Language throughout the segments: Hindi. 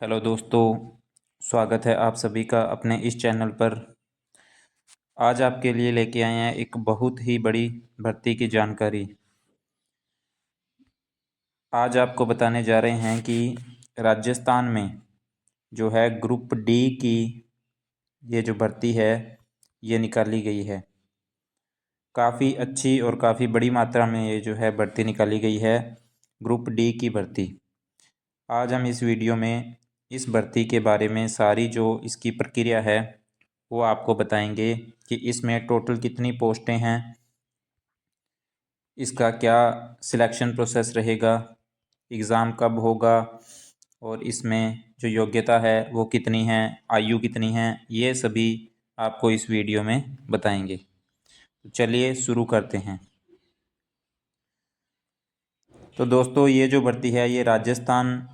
हेलो दोस्तों, स्वागत है आप सभी का अपने इस चैनल पर। आज आपके लिए लेके आए हैं एक बहुत ही बड़ी भर्ती की जानकारी। आज आपको बताने जा रहे हैं कि राजस्थान में जो है ग्रुप डी की ये जो भर्ती है ये निकाली गई है। काफ़ी अच्छी और काफ़ी बड़ी मात्रा में ये जो है भर्ती निकाली गई है, ग्रुप डी की भर्ती। आज हम इस वीडियो में इस भर्ती के बारे में सारी जो इसकी प्रक्रिया है वो आपको बताएंगे कि इसमें टोटल कितनी पोस्टें हैं, इसका क्या सिलेक्शन प्रोसेस रहेगा, एग्ज़ाम कब होगा और इसमें जो योग्यता है वो कितनी है, आयु कितनी है, ये सभी आपको इस वीडियो में बताएंगे। तो चलिए शुरू करते हैं। तो दोस्तों, ये जो भर्ती है ये राजस्थान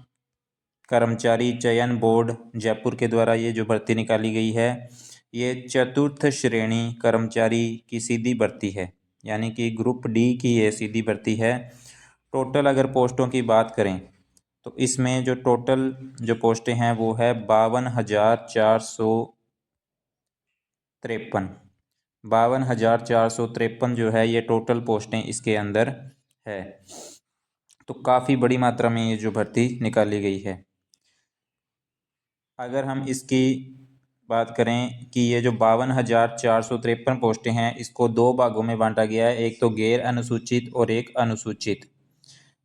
कर्मचारी चयन बोर्ड जयपुर के द्वारा ये जो भर्ती निकाली गई है ये चतुर्थ श्रेणी कर्मचारी की सीधी भर्ती है, यानी कि ग्रुप डी की ये सीधी भर्ती है। टोटल अगर पोस्टों की बात करें तो इसमें जो टोटल जो पोस्टें हैं वो है 52,453। 52,453 जो है ये टोटल पोस्टें इसके अंदर है। तो काफ़ी बड़ी मात्रा में ये जो भर्ती निकाली गई है। अगर हम इसकी बात करें कि ये जो 52,453 पोस्टें हैं इसको दो भागों में बांटा गया है, एक तो गैर अनुसूचित और एक अनुसूचित।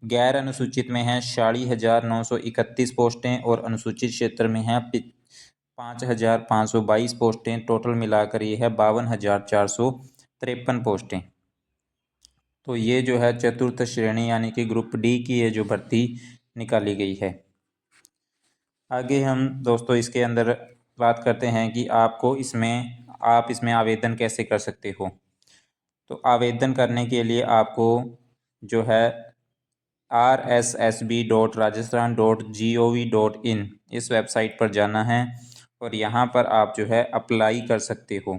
गैर अनुसूचित में है 40,931 पोस्टें और अनुसूचित क्षेत्र में है 5,522 पोस्टें। टोटल मिलाकर ये है 52,453 पोस्टें। तो ये जो है चतुर्थ श्रेणी यानी कि ग्रुप डी की ये जो भर्ती निकाली गई है। आगे हम दोस्तों इसके अंदर बात करते हैं कि आप इसमें आवेदन कैसे कर सकते हो। तो आवेदन करने के लिए आपको जो है rssb.rajasthan.gov.in इस वेबसाइट पर जाना है और यहाँ पर आप जो है अप्लाई कर सकते हो।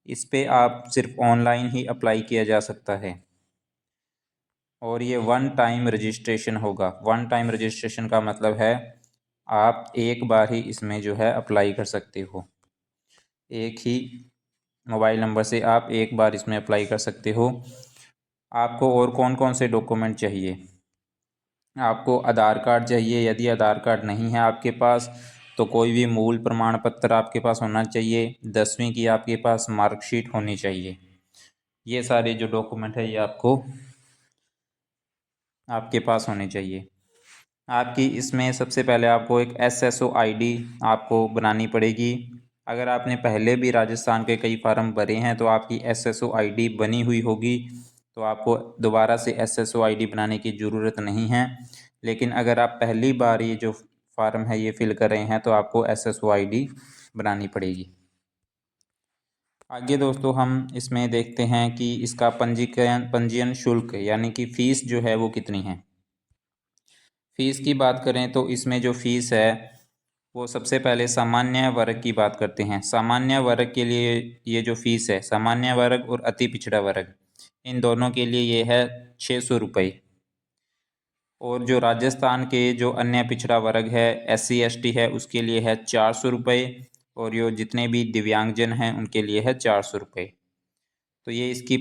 इस पे आप सिर्फ ऑनलाइन ही अप्लाई किया जा सकता है और ये वन टाइम रजिस्ट्रेशन होगा। वन टाइम रजिस्ट्रेशन का मतलब है आप एक बार ही इसमें जो है अप्लाई कर सकते हो। एक ही मोबाइल नंबर से आप एक बार इसमें अप्लाई कर सकते हो। आपको और कौन कौन से डॉक्यूमेंट चाहिए? आपको आधार कार्ड चाहिए। यदि आधार कार्ड नहीं है आपके पास तो कोई भी मूल प्रमाण पत्र आपके पास होना चाहिए। 10वीं की आपके पास मार्कशीट होनी चाहिए। ये सारे जो डॉक्यूमेंट है ये आपके पास होने चाहिए। आपकी इसमें सबसे पहले आपको एक SSO ID आपको बनानी पड़ेगी। अगर आपने पहले भी राजस्थान के कई फार्म भरे हैं तो आपकी SSO ID बनी हुई होगी, तो आपको दोबारा से SSO ID बनाने की ज़रूरत नहीं है। लेकिन अगर आप पहली बार ये जो फार्म है ये फिल कर रहे हैं तो आपको SSO ID बनानी पड़ेगी। आगे दोस्तों हम इसमें देखते हैं कि इसका पंजीयन शुल्क यानी कि फ़ीस जो है वो कितनी है। फ़ीस की बात करें तो इसमें जो फ़ीस है वो सबसे पहले सामान्य वर्ग की बात करते हैं। सामान्य वर्ग के लिए ये जो फ़ीस है, सामान्य वर्ग और अति पिछड़ा वर्ग, इन दोनों के लिए ये है 600 रुपये। और जो राजस्थान के जो अन्य पिछड़ा वर्ग है SC ST है उसके लिए है 400 रुपये और ये जितने भी दिव्यांगजन हैं उनके लिए है 400 रुपये। तो ये इसकी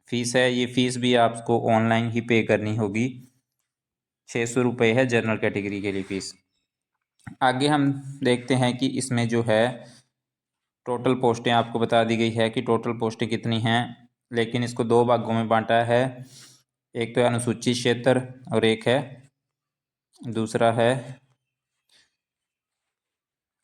फ़ीस है। ये फ़ीस भी आपको ऑनलाइन ही पे करनी होगी। 600 रुपये है जनरल कैटेगरी के लिए फ़ीस। आगे हम देखते हैं कि इसमें जो है टोटल पोस्टें आपको बता दी गई है कि टोटल पोस्टें कितनी हैं, लेकिन इसको दो भागों में बांटा है। एक तो है अनुसूचित क्षेत्र और एक है दूसरा है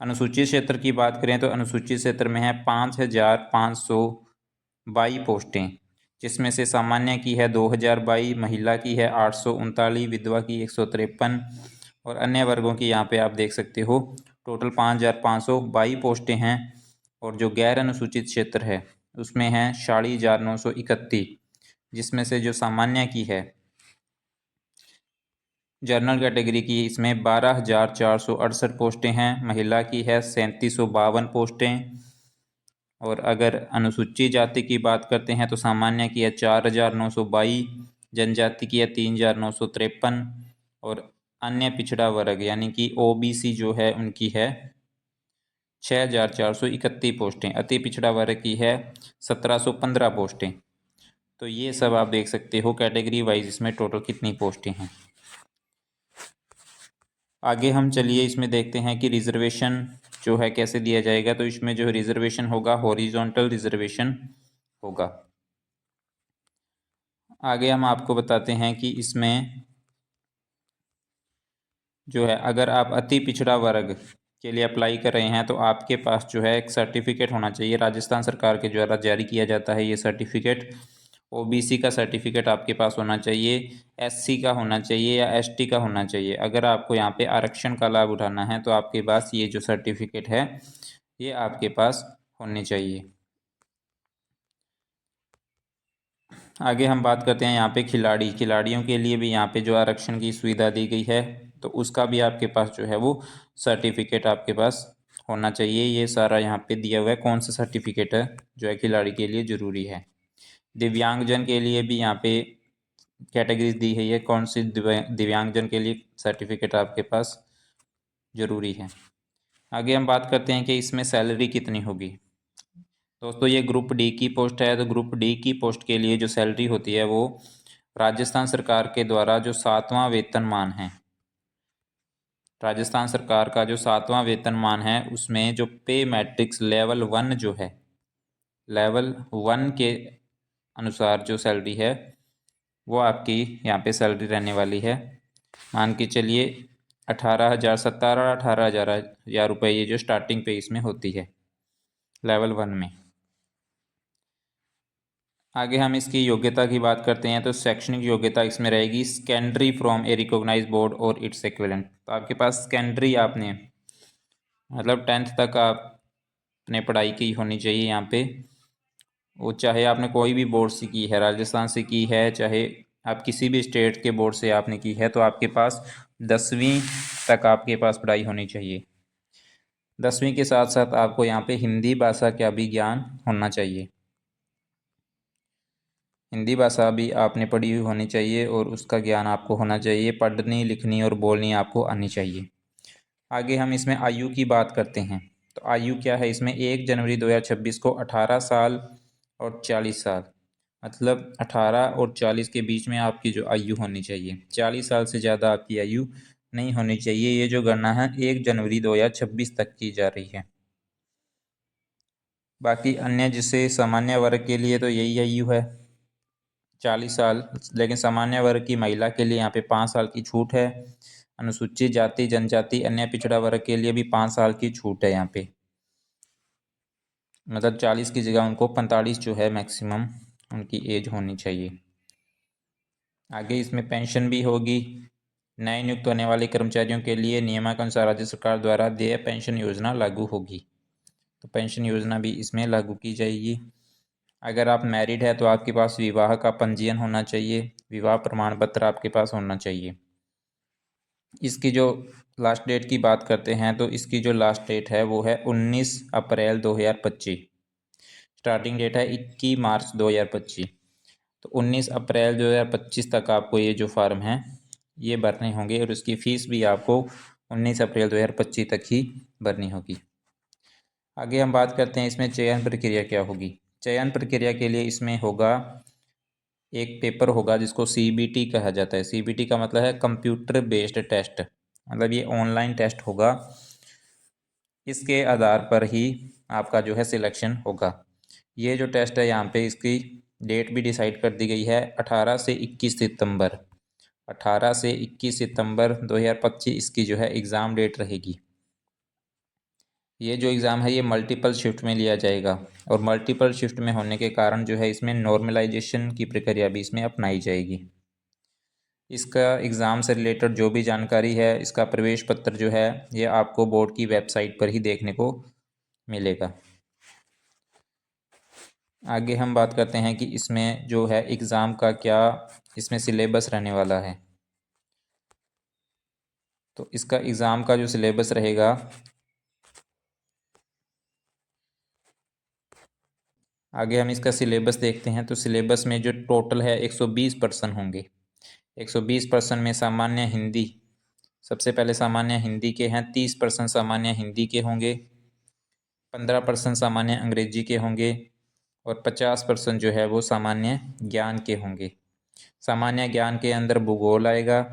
अनुसूचित क्षेत्र की बात करें तो अनुसूचित क्षेत्र में है 5,522 पोस्टें, जिसमें से सामान्य की है 2,022, महिला की है 839, विधवा की 153 और अन्य वर्गों की यहाँ पे आप देख सकते हो टोटल 5,522 पोस्टें हैं। और जो गैर अनुसूचित क्षेत्र है उसमें है 40,931, जिसमें से जो सामान्य की है जनरल कैटेगरी की इसमें 12,468 पोस्टें हैं, महिला की है 3,752 पोस्टें। और अगर अनुसूचित जाति की बात करते हैं तो सामान्य की है 4,922, जनजाति की है 3,953 और अन्य पिछड़ा वर्ग यानी कि ओबीसी जो है उनकी है 6,431 पोस्टें, अति पिछड़ा वर्ग की है 1,715 पोस्टें। तो ये सब आप देख सकते हो कैटेगरी वाइज इसमें टोटल कितनी पोस्टें हैं। आगे हम चलिए इसमें देखते हैं कि रिजर्वेशन जो है कैसे दिया जाएगा। तो इसमें जो रिजर्वेशन होगा हॉरिजॉन्टल रिजर्वेशन होगा। आगे हम आपको बताते हैं कि इसमें जो है अगर आप अति पिछड़ा वर्ग के लिए अप्लाई कर रहे हैं तो आपके पास जो है एक सर्टिफिकेट होना चाहिए, राजस्थान सरकार के द्वारा जारी किया जाता है ये सर्टिफिकेट। ओबीसी का सर्टिफिकेट आपके पास होना चाहिए, एससी का होना चाहिए या एसटी का होना चाहिए। अगर आपको यहाँ पे आरक्षण का लाभ उठाना है तो आपके पास ये जो सर्टिफिकेट है ये आपके पास होने चाहिए। आगे हम बात करते हैं यहाँ पे खिलाड़ियों के लिए भी यहाँ पे जो आरक्षण की सुविधा दी गई है तो उसका भी आपके पास जो है वो सर्टिफिकेट आपके पास होना चाहिए। ये सारा यहाँ पे दिया हुआ है कौन सा सर्टिफिकेट है जो है खिलाड़ी के लिए ज़रूरी है। दिव्यांगजन के लिए भी यहाँ पे कैटेगरीज दी है, ये कौन सी दिव्यांगजन के लिए सर्टिफिकेट आपके पास ज़रूरी है। आगे हम बात करते हैं कि इसमें सैलरी कितनी होगी। दोस्तों ये ग्रुप डी की पोस्ट है, तो ग्रुप डी की पोस्ट के लिए जो सैलरी होती है वो राजस्थान सरकार के द्वारा जो 7वां वेतनमान है, राजस्थान सरकार का जो 7वां वेतनमान है उसमें जो पे मैट्रिक्स लेवल 1 जो है, लेवल 1 के अनुसार जो सैलरी है वो आपकी यहाँ पे सैलरी रहने वाली है। मान के चलिए 18,000 17,000 रुपये ये जो स्टार्टिंग पे इसमें होती है लेवल 1 में। आगे हम इसकी योग्यता की बात करते हैं तो शैक्षणिक योग्यता इसमें रहेगी secondary from a recognised board और इट्स इक्विवेलेंट। तो आपके पास सेकेंडरी आपने मतलब 10th तक आपने पढ़ाई की होनी चाहिए यहाँ पे। वो चाहे आपने कोई भी बोर्ड से की है, राजस्थान से की है, चाहे आप किसी भी स्टेट के बोर्ड से आपने की है, तो आपके पास 10वीं तक आपके पास पढ़ाई होनी चाहिए। 10वीं के साथ साथ आपको यहाँ पे हिंदी भाषा का भी ज्ञान होना चाहिए। हिंदी भाषा भी आपने पढ़ी हुई होनी चाहिए और उसका ज्ञान आपको होना चाहिए। पढ़नी लिखनी और बोलनी आपको आनी चाहिए। आगे हम इसमें आयु की बात करते हैं तो आयु क्या है इसमें 1 जनवरी 2026 को 18 साल और 40 साल, मतलब 18 और 40 के बीच में आपकी जो आयु होनी चाहिए, 40 साल से ज़्यादा आपकी आयु नहीं होनी चाहिए। ये जो गणना है 1 जनवरी 2026 तक की जा रही है। बाकी अन्य जिसे सामान्य वर्ग के लिए तो यही आयु है 40 साल, लेकिन सामान्य वर्ग की महिला के लिए यहाँ पे 5 साल की छूट है। अनुसूचित जाति जनजाति अन्य पिछड़ा वर्ग के लिए भी 5 साल की छूट है यहाँ पे, मतलब 40 की जगह उनको 45 जो है मैक्सिमम उनकी एज होनी चाहिए। आगे इसमें पेंशन भी होगी। नए नियुक्त होने वाले कर्मचारियों के लिए नियमानुसार राज्य सरकार द्वारा देय पेंशन योजना लागू होगी, तो पेंशन योजना भी इसमें लागू की जाएगी। अगर आप मैरिड है तो आपके पास विवाह का पंजीयन होना चाहिए, विवाह प्रमाण पत्र आपके पास होना चाहिए। इसकी जो लास्ट डेट की बात करते हैं तो इसकी जो लास्ट डेट है वो है 19 अप्रैल 2025। स्टार्टिंग डेट है 21 मार्च 2025। तो 19 अप्रैल 2025 तक आपको ये जो फार्म है ये भरने होंगे और उसकी फ़ीस भी आपको 19 अप्रैल 2025 तक ही भरनी होगी। आगे हम बात करते हैं इसमें चयन प्रक्रिया क्या होगी। चयन प्रक्रिया के लिए इसमें होगा एक पेपर होगा जिसको सीबीटी कहा जाता है। सीबीटी का मतलब है कंप्यूटर बेस्ड टेस्ट, मतलब ये ऑनलाइन टेस्ट होगा। इसके आधार पर ही आपका जो है सिलेक्शन होगा। ये जो टेस्ट है यहाँ पे इसकी डेट भी डिसाइड कर दी गई है 18 से 21 सितंबर। 18 से 21 सितंबर 2025 इसकी जो है एग्ज़ाम डेट रहेगी। ये जो एग्ज़ाम है ये मल्टीपल शिफ्ट में लिया जाएगा और मल्टीपल शिफ्ट में होने के कारण जो है इसमें नॉर्मलाइजेशन की प्रक्रिया भी इसमें अपनाई जाएगी। इसका एग्ज़ाम से रिलेटेड जो भी जानकारी है, इसका प्रवेश पत्र जो है ये आपको बोर्ड की वेबसाइट पर ही देखने को मिलेगा। आगे हम बात करते हैं कि इसमें जो है एग्ज़ाम का क्या इसमें सिलेबस रहने वाला है। तो इसका एग्ज़ाम का जो सिलेबस रहेगा आगे हम इसका सिलेबस देखते हैं। तो सिलेबस में जो टोटल है 120 पर्सन होंगे। 120 पर्सन में सामान्य हिंदी सबसे पहले सामान्य हिंदी के हैं, 30% सामान्य हिंदी के होंगे, 15% सामान्य अंग्रेजी के होंगे और 50% जो है वो सामान्य ज्ञान के होंगे। सामान्य ज्ञान के अंदर भूगोल आएगा,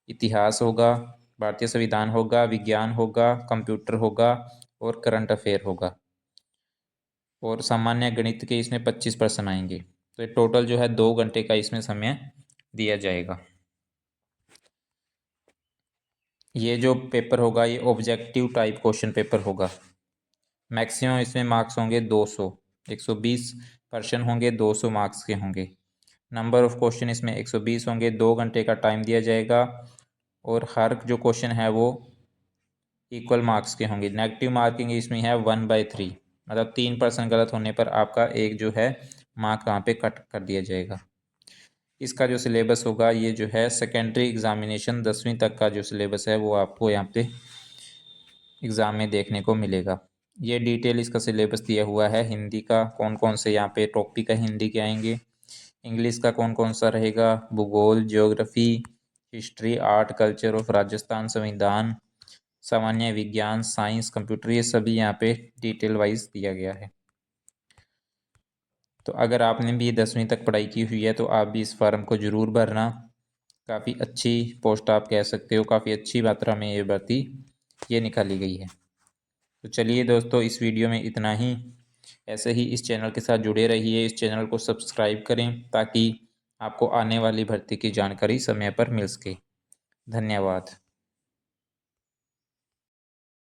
इतिहास होगा, भारतीय संविधान होगा, विज्ञान होगा, कंप्यूटर होगा और करंट अफेयर होगा। और सामान्य गणित के इसमें 25% आएंगे। तो ये टोटल जो है 2 घंटे का इसमें समय दिया जाएगा। ये जो पेपर होगा ये ऑब्जेक्टिव टाइप क्वेश्चन पेपर होगा। मैक्सिमम इसमें मार्क्स होंगे 200, 120 प्रश्न होंगे, 200 मार्क्स के होंगे। नंबर ऑफ क्वेश्चन इसमें 120 होंगे, 2 घंटे का टाइम दिया जाएगा और हर जो क्वेश्चन है वो इक्वल मार्क्स के होंगे। नेगेटिव मार्किंग इसमें है 1/3, मतलब 3% गलत होने पर आपका एक जो है मार्क वहाँ पे कट कर दिया जाएगा। इसका जो सिलेबस होगा ये जो है सेकेंडरी एग्जामिनेशन 10वीं तक का जो सिलेबस है वो आपको यहाँ पे एग्ज़ाम में देखने को मिलेगा। ये डिटेल इसका सिलेबस दिया हुआ है। हिंदी का कौन कौन से यहाँ पे टॉपिक है हिंदी के आएंगे, इंग्लिश का कौन कौन सा रहेगा, भूगोल, geography, history, art, culture of Rajasthan, संविधान, सामान्य विज्ञान, साइंस, कंप्यूटर, ये सभी यहाँ पे डिटेल वाइज दिया गया है। तो अगर आपने भी 10वीं तक पढ़ाई की हुई है तो आप भी इस फार्म को ज़रूर भरना। काफ़ी अच्छी पोस्ट आप कह सकते हो, काफ़ी अच्छी मात्रा में ये भर्ती ये निकाली गई है। तो चलिए दोस्तों, इस वीडियो में इतना ही। ऐसे ही इस चैनल के साथ जुड़े रहिए, इस चैनल को सब्सक्राइब करें ताकि आपको आने वाली भर्ती की जानकारी समय पर मिल सके। धन्यवाद।